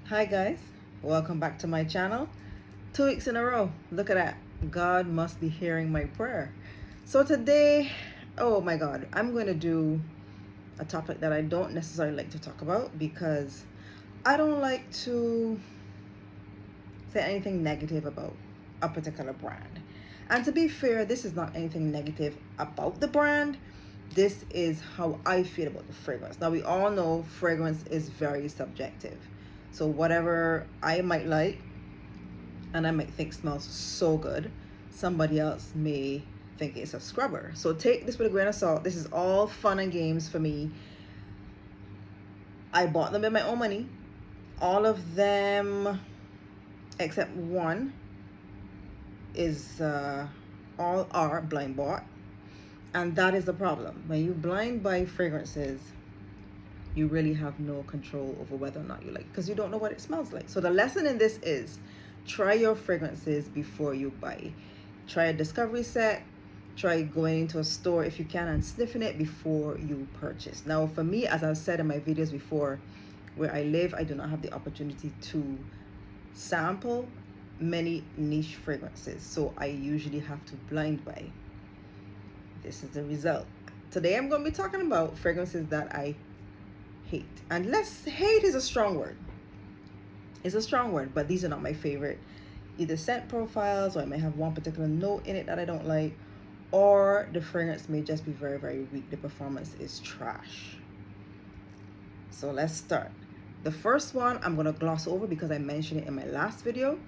Hi guys, welcome back to my channel. 2 weeks in a row, look at that. God must be hearing my prayer. So today, oh my God, I'm going to do a topic that I don't necessarily like to talk about because I don't like to say anything negative about a particular brand. And to be fair, this is not anything negative about the brand. This is how I feel about the fragrance. Now we all know fragrance is very subjective. So whatever I might like and I might think smells so good, somebody else may think it's a scrubber. So take this with a grain of salt. This is all fun and games for me. I bought them with my own money. All of them except one is all are blind bought. And that is the problem. When you blind buy fragrances, you really have no control over whether or not you like, because you don't know what it smells like. So the lesson in this is try your fragrances before you buy. Try a discovery set, try going into a store if you can and sniffing it before you purchase. Now for me, as I've said in my videos before, where I live, I do not have the opportunity to sample many niche fragrances, so I usually have to blind buy. This is the result. Today I'm going to be talking about fragrances that I hate. And hate is a strong word. It's a strong word, but these are not my favorite. Either scent profiles, or I may have one particular note in it that I don't like, or the fragrance may just be very, very weak. The performance is trash. So let's start. The first one I'm going to gloss over because I mentioned it in my last video.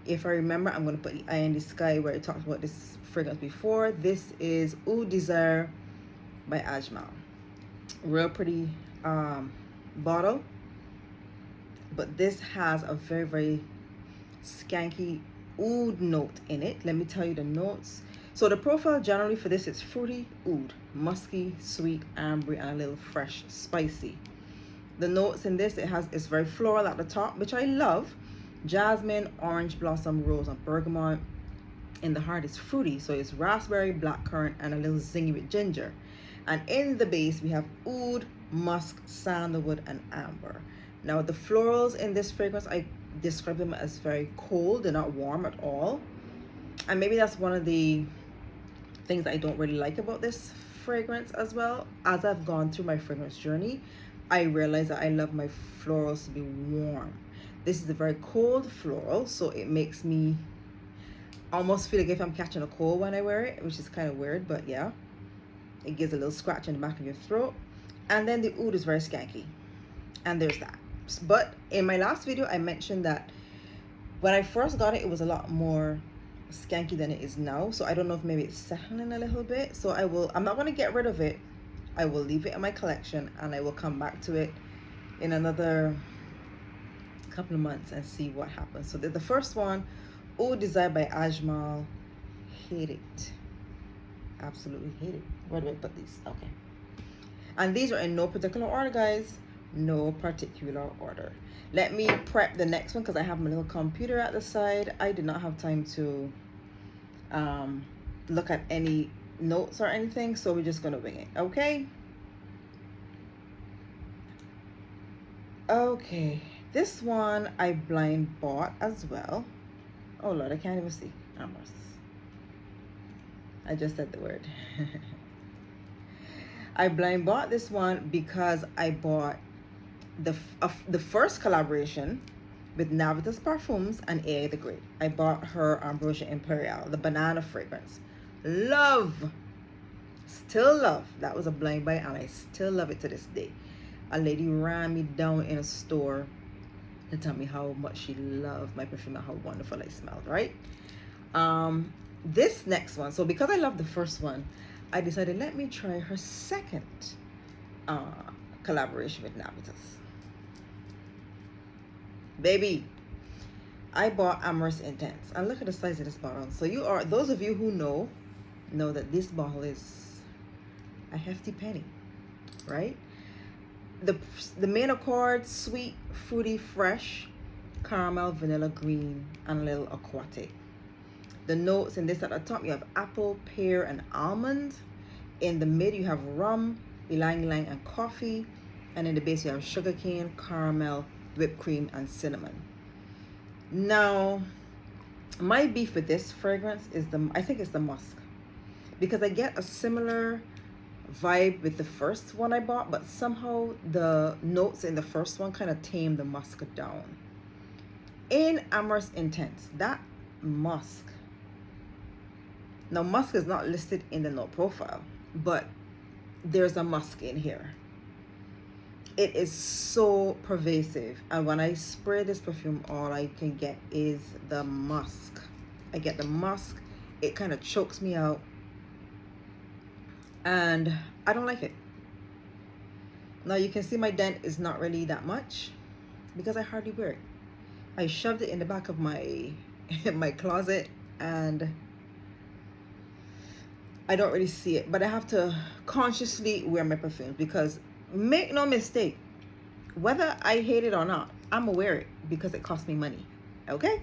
If I remember, I'm going to put the eye in the sky where I talked about this fragrance before. This is Oudesire by Ajmal. Real pretty bottle, but this has a very, very skanky oud note in it. Let me tell you the notes. So the profile generally for this is fruity, oud, musky, sweet, ambery, and a little fresh, spicy. The notes in this, it's very floral at the top, which I love. Jasmine, orange blossom, rose, and bergamot. In the heart is fruity, so it's raspberry, blackcurrant, and a little zingy with ginger. And in the base we have oud, musk, sandalwood, and amber. Now the florals in this fragrance, I describe them as very cold. They're not warm at all, and maybe that's one of the things that I don't really like about this fragrance as well. As I've gone through my fragrance journey, I realize that I love my florals to be warm. This is a very cold floral, so it makes me almost feel like if I'm catching a cold when I wear it, which is kind of weird, but yeah. It gives a little scratch in the back of your throat. And then the oud is very skanky. And there's that. But in my last video, I mentioned that when I first got it, it was a lot more skanky than it is now. So I don't know if maybe it's settling a little bit. So I'm not going to get rid of it. I will leave it in my collection and I will come back to it in another couple of months and see what happens. So the first one, Oudesire by Ajmal. Hate it. Absolutely hate it. Where do I put these? Okay. And these are in no particular order, guys. No particular order. Let me prep the next one because I have my little computer at the side. I did not have time to look at any notes or anything, so we're just gonna wing it. Okay. Okay. This one I blind bought as well. Oh Lord, I can't even see. Amorous. I just said the word. I blind bought this one because I bought the first collaboration with Navitus Parfums and HATEEEE the Great. I bought her Ambrosia Imperial, the banana fragrance. Love. Still love. That was a blind buy and I still love it to this day. A lady ran me down in a store to tell me how much she loved my perfume and how wonderful I smelled, right? This next one, so because I love the first one, I decided let me try her second collaboration with Navitus. Baby, I bought Amorous Intense, and look at the size of this bottle. So those of you who know that this bottle is a hefty penny, right? The main accord, sweet, fruity, fresh, caramel, vanilla, green, and a little aquatic. The notes in this at the top, you have apple, pear, and almond. In the mid, you have rum, ylang ylang, and coffee. And in the base, you have sugarcane, caramel, whipped cream, and cinnamon. Now, my beef with this fragrance is I think it's the musk, because I get a similar vibe with the first one I bought, but somehow the notes in the first one kind of tamed the musk down. In Amorous Intense, that musk, now musk is not listed in the note profile, but there's a musk in here. It is so pervasive, and when I spray this perfume, all I can get is the musk. I get the musk. It kind of chokes me out, and I don't like it. Now you can see my dent is not really that much because I hardly wear it. I shoved it in the back of my my closet, and I don't really see it, but I have to consciously wear my perfumes, because make no mistake, whether I hate it or not, I'm gonna wear it because it costs me money. Okay,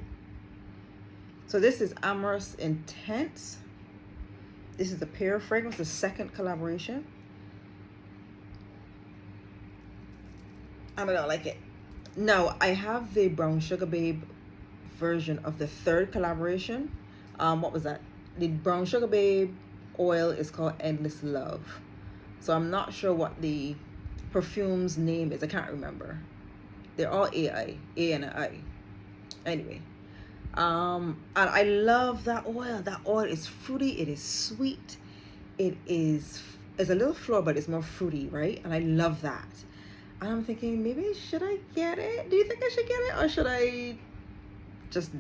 so this is Amorous Intense. This is the Pear fragrance, the second collaboration. I don't like it. Now I have the Brown Sugar Babe version of the third collaboration. What was that? The Brown Sugar Babe oil is called Endless Love. So I'm not sure what the perfume's name is. I can't remember. They're all A and an I. Anyway, and I love that oil. That oil is fruity. It is sweet. It's a little floral, but it's more fruity, right? And I love that. And I'm thinking, maybe should I get it? Do you think I should get it, or should I just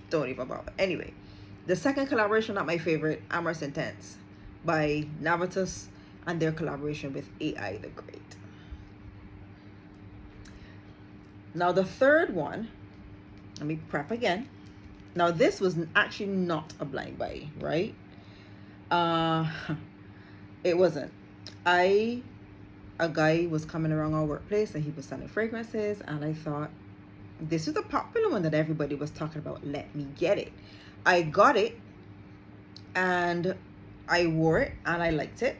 don't even bother? Anyway, the second collaboration, not my favorite, Amorous Intense by Navitus, and their collaboration with AI the Great. Now the third one, let me prep again. Now this was actually not a blind buy, right? It wasn't. A guy was coming around our workplace and he was selling fragrances, and I thought, this is a popular one that everybody was talking about. Let me get it. I got it, and I wore it, and I liked it.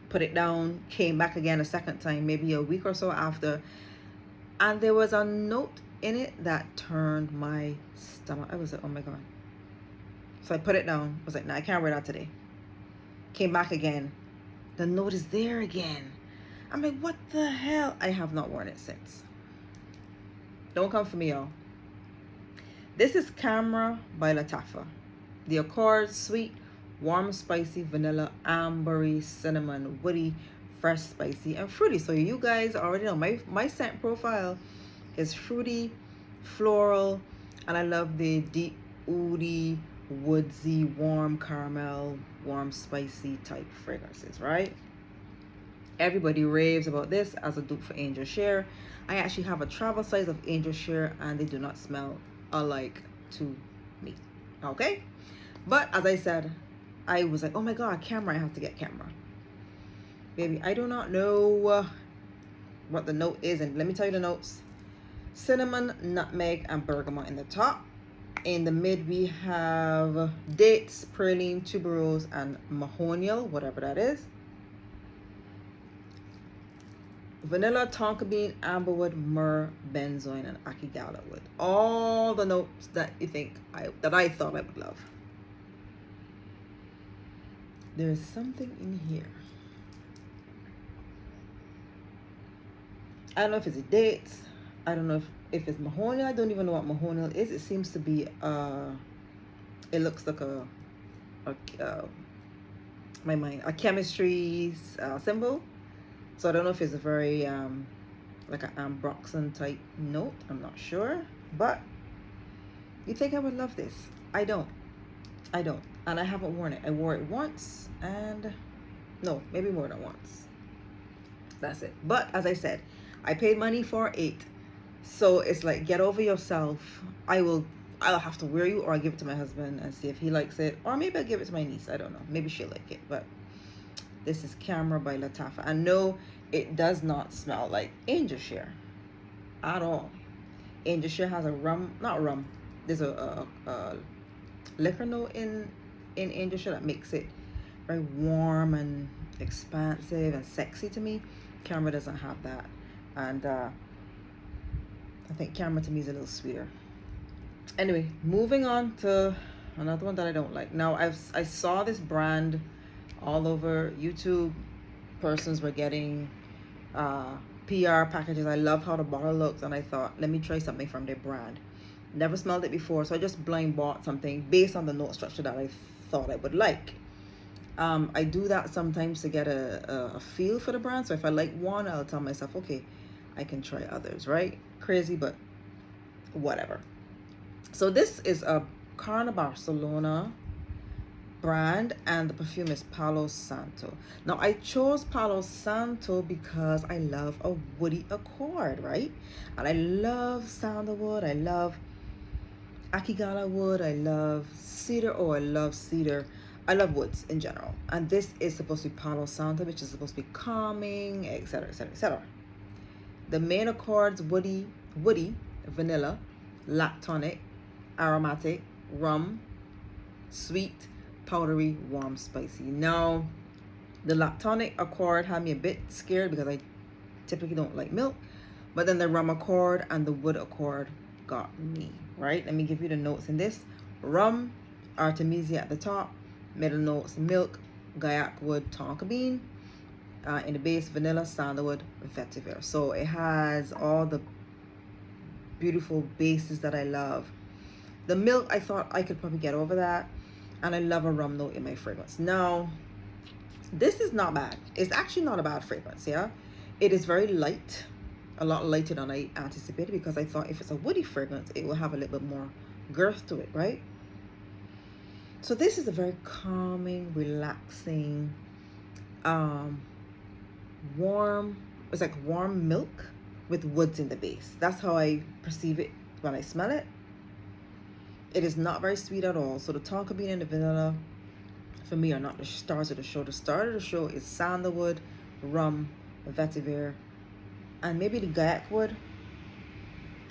Put it down, came back again a second time, maybe a week or so after, and there was a note in it that turned my stomach. I was like, oh my God. So I put it down. I was like, nah, I can't wear that today. Came back again. The note is there again. I'm like, what the hell? I have not worn it since. Don't come for me, y'all. This is Khamrah by Lataffa. The Accord, sweet, warm, spicy, vanilla, ambery, cinnamon, woody, fresh, spicy, and fruity. So you guys already know my scent profile is fruity, floral, and I love the deep, woody, woodsy, warm caramel, warm, spicy type fragrances, right? Everybody raves about this as a dupe for Angel Share. I actually have a travel size of Angel Share, and they do not smell alike to me. Okay, but as I said, I was like, oh my God, Khamrah, I have to get Khamrah. Baby, I do not know what the note is, and let me tell you the notes. Cinnamon, nutmeg, and bergamot in the top. In the mid, we have dates, praline, tuberose, and mahonial, whatever that is. Vanilla, tonka bean, amberwood, myrrh, benzoin, and akigala wood. All the notes that you think that I thought I would love. There's something in here. I don't know if it's a dates. I don't know if it's mahonial. I don't even know what mahonial is. It seems to be it looks like a chemistry symbol. So I don't know if it's a very like an ambroxan type note. I'm not sure, but you think I would love this? I don't, and I haven't worn it. I wore it once, and no, maybe more than once. That's it. But as I said, I paid money for it, so it's like, get over yourself. I'll have to wear you, or I'll give it to my husband and see if he likes it, or maybe I'll give it to my niece. I don't know. Maybe she'll like it, but. This is Khamrah by Lataffa. And no, it does not smell like Angel Share at all. Angel Share has a not rum. There's a liquor note in Angel Share that makes it very warm and expansive and sexy to me. Khamrah doesn't have that. And I think camera to me is a little sweeter. Anyway, moving on to another one that I don't like. Now, I saw this brand all over YouTube. Persons were getting PR packages. I love how the bottle looks, and I thought, let me try something from their brand. Never smelled it before, so I just blind bought something based on the note structure that I thought I would like. I do that sometimes to get a feel for the brand. So if I like one, I'll tell myself, okay, I can try others, right? Crazy, but whatever. So this is a Carner Barcelona brand, and the perfume is Palo Santo. Now I chose Palo Santo because I love a woody accord, right? And I love sandalwood, I love akigala wood, I love cedar. Oh, I love cedar. I love woods in general. And this is supposed to be Palo Santo, which is supposed to be calming, etc., etc., etc. The main accords: woody, vanilla, lactonic, aromatic, rum, sweet, powdery, warm, spicy. Now, the lactonic accord had me a bit scared because I typically don't like milk, but then the rum accord and the wood accord got me, right? Let me give you the notes in this. Rum, artemisia at the top, middle notes, milk, gaiac wood, tonka bean. In the base, vanilla, sandalwood, vetiver. So it has all the beautiful bases that I love. The milk, I thought I could probably get over that. And I love a rum note in my fragrance. Now, this is not bad. It's actually not a bad fragrance, yeah? It is very light. A lot lighter than I anticipated, because I thought if it's a woody fragrance, it will have a little bit more girth to it, right? So this is a very calming, relaxing, warm, it's like warm milk with woods in the base. That's how I perceive it when I smell it. It is not very sweet at all. So the tonka bean and the vanilla, for me, are not the stars of the show. The star of the show is sandalwood, rum, vetiver, and maybe the gaiac wood.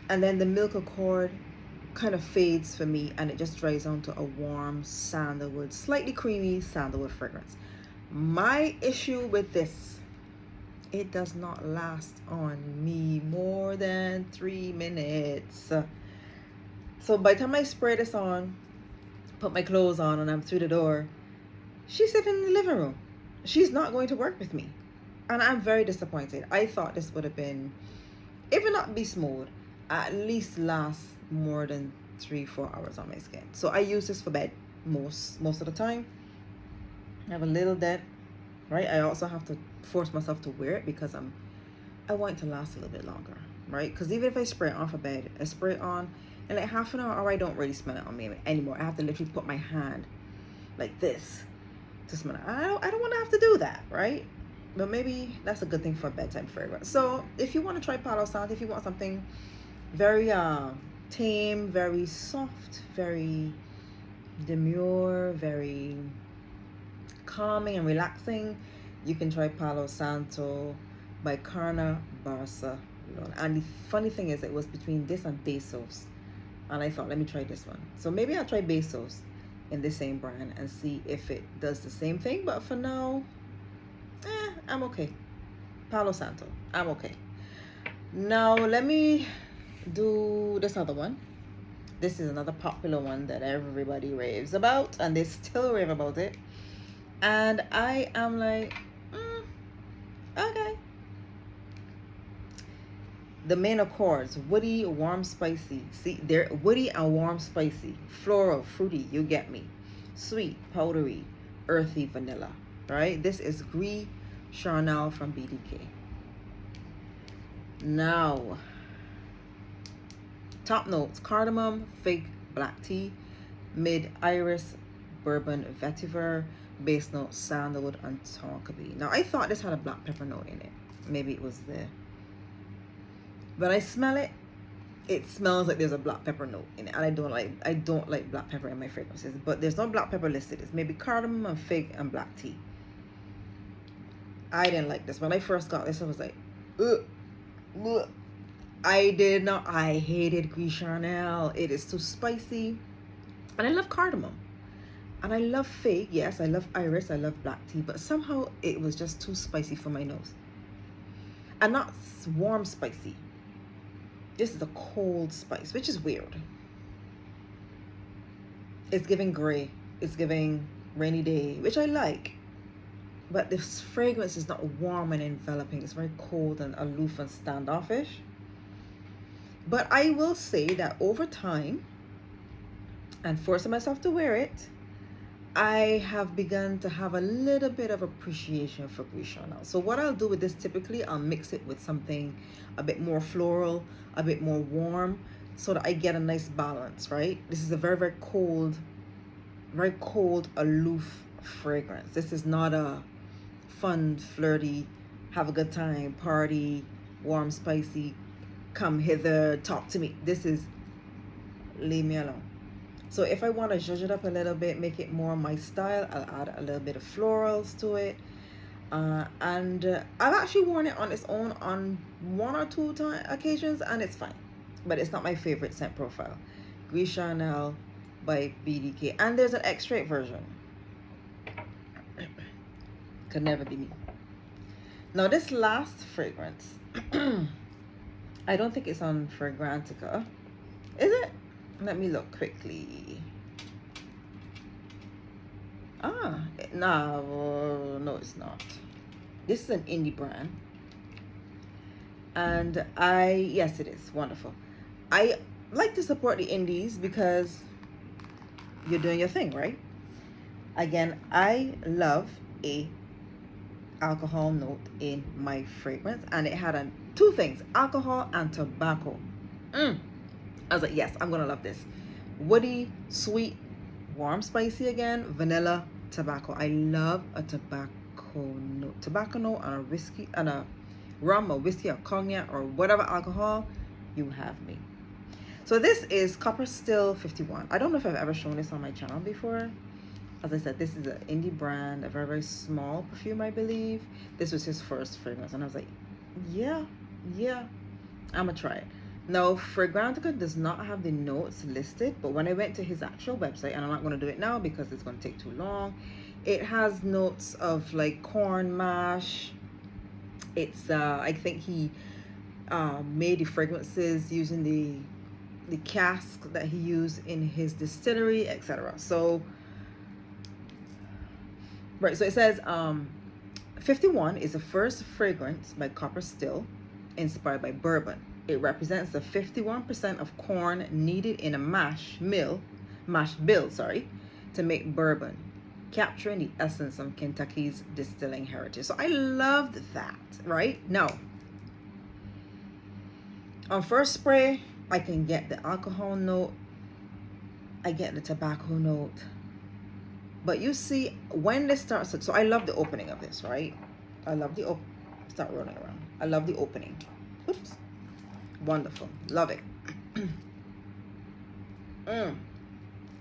And then the milk accord kind of fades for me, and it just dries down to a warm sandalwood, slightly creamy sandalwood fragrance. My issue with this, it does not last on me more than 3 minutes. So by the time I spray this on, put my clothes on, and I'm through the door, she's sitting in the living room. She's not going to work with me. And I'm very disappointed. I thought this would have been, if it not be smooth, at least last more than 3-4 hours on my skin. So I use this for bed most of the time. I have a little dent, right? I also have to force myself to wear it because I want it to last a little bit longer, right? Because even if I spray it on for bed, I spray it on in like half an hour, or I don't really smell it on me anymore. I have to literally put my hand like this to smell it. I don't want to have to do that, right? But maybe that's a good thing for a bedtime fragrance. So if you want to try Palo Santo, if you want something very tame, very soft, very demure, very calming and relaxing, you can try Palo Santo by Carner Barcelona. And the funny thing is, it was between this and Bezos, and I thought, let me try this one. So maybe I'll try Bezos in the same brand and see if it does the same thing. But for now, I'm okay. Palo Santo, I'm okay. Now let me do this other one. This is another popular one that everybody raves about, and they still rave about it. And I am like, okay. The main accords: woody, warm, spicy. See, they're woody and warm, spicy. Floral, fruity, you get me. Sweet, powdery, earthy, vanilla. Right? This is Gris Charnel from BDK. Now, top notes: cardamom, fig, black tea. Mid, iris, bourbon, vetiver. Base note: sandalwood and tonka bean. Now I thought this had a black pepper note in it. Maybe it was there. But I smell it, it smells like there's a black pepper note in it. And I don't like black pepper in my fragrances. But there's no black pepper listed. It's maybe cardamom and fig and black tea. I didn't like this. When I first got this, I was like, ugh, ugh. I hated Gris Charnel. It is too spicy. And I love cardamom. And I love fig. Yes, I love iris. I love black tea. But somehow it was just too spicy for my nose. And not warm spicy. This is a cold spice, which is weird. It's giving gray. It's giving rainy day, which I like. But this fragrance is not warm and enveloping. It's very cold and aloof and standoffish. But I will say that over time, and forcing myself to wear it, I have begun to have a little bit of appreciation for Gris Charnel. So what I'll do with this, typically I'll mix it with something a bit more floral, a bit more warm, so that I get a nice balance, right? This is a very, very cold, aloof fragrance. This is not a fun, flirty, have a good time, party, warm, spicy, come hither, talk to me. This is leave me alone. So if I want to zhuzh it up a little bit, make it more my style, I'll add a little bit of florals to it. And I've actually worn it on its own on 1 or 2 occasions, and it's fine. But it's not my favorite scent profile. Gris Charnel by BDK. And there's an extrait version. Could never be me. Now this last fragrance, I don't think it's on Fragrantica. Is it? Let me look quickly. No, it's not. This is an indie brand. And yes, it is. Wonderful. I like to support the indies because you're doing your thing, right? Again, I love a alcohol note in my fragrance, and it had 2 things, alcohol and tobacco. I was like, yes, I'm gonna love this. Woody, sweet, warm, spicy again, vanilla, tobacco. I love a tobacco note on a whiskey, on a rum or whiskey or cognac or whatever alcohol, you have me. So this is Copper Still 51. I don't know if I've ever shown this on my channel before. As I said, this is an indie brand, a very, very small perfume, I believe. This was his first fragrance, and I was like, yeah, I'm gonna try it. Now, Fragrantica does not have the notes listed, but when I went to his actual website, and I'm not going to do it now because it's going to take too long, it has notes of like corn mash. It's I think he made the fragrances using the cask that he used in his distillery, etc. So right, so it says 51 is the first fragrance by Copper Still inspired by bourbon. It represents the 51% of corn needed in a mash bill, to make bourbon, capturing the essence of Kentucky's distilling heritage. So I loved that, right? Now, on first spray, I can get the alcohol note, I get the tobacco note, but you see, when this starts, so I love the opening of this, right? I love the start rolling around. I love the opening. Oops. Wonderful. Love it.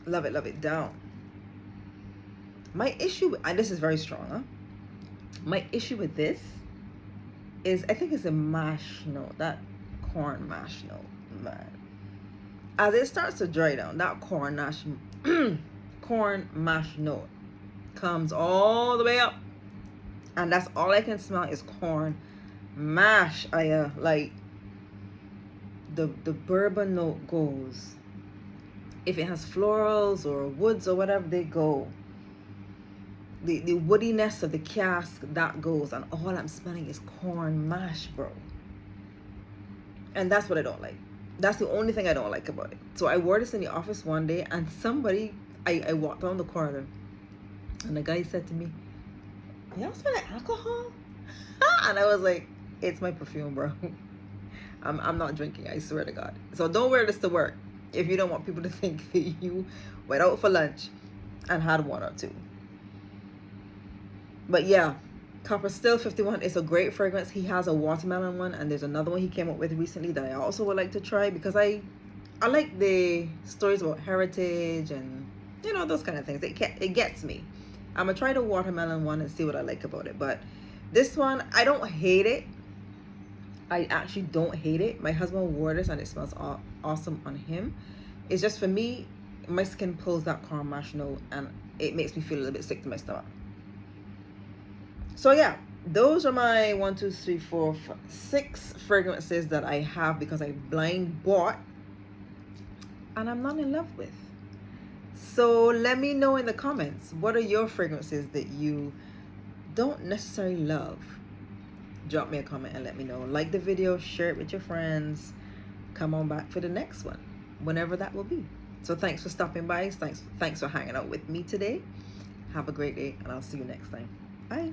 Love it down. My issue, and this is very strong, huh? My issue with this is, I think it's a mash note, that corn mash note, man. As it starts to dry down, that corn mash note comes all the way up, and that's all I can smell is corn mash. I like the bourbon note goes. If it has florals or woods or whatever, they go. The woodiness of the cask, that goes, and all I'm smelling is corn mash, bro. And that's what I don't like. That's the only thing I don't like about it. So I wore this in the office one day, and somebody, I walked down the corridor, and the guy said to me, "Y'all smell like alcohol?" And I was like, "It's my perfume, bro. I'm not drinking, I swear to God. So don't wear this to work if you don't want people to think that you went out for lunch and had 1 or 2. But yeah, Copper Still 51 is a great fragrance. He has a watermelon one, and there's another one he came up with recently that I also would like to try, because I like the stories about heritage and, you know, those kind of things. It gets me. I'm gonna try the watermelon one and see what I like about it. But this one, I don't hate it. I actually don't hate it. My husband wore this and it smells awesome on him. It's just, for me, my skin pulls that caramel note and it makes me feel a little bit sick to my stomach. So yeah, those are my 6 fragrances that I have because I blind bought and I'm not in love with. So let me know in the comments, what are your fragrances that you don't necessarily love? Drop me a comment and let me know. Like the video, share it with your friends. Come on back for the next one, whenever that will be. So thanks for stopping by. Thanks for hanging out with me today. Have a great day, and I'll see you next time. Bye.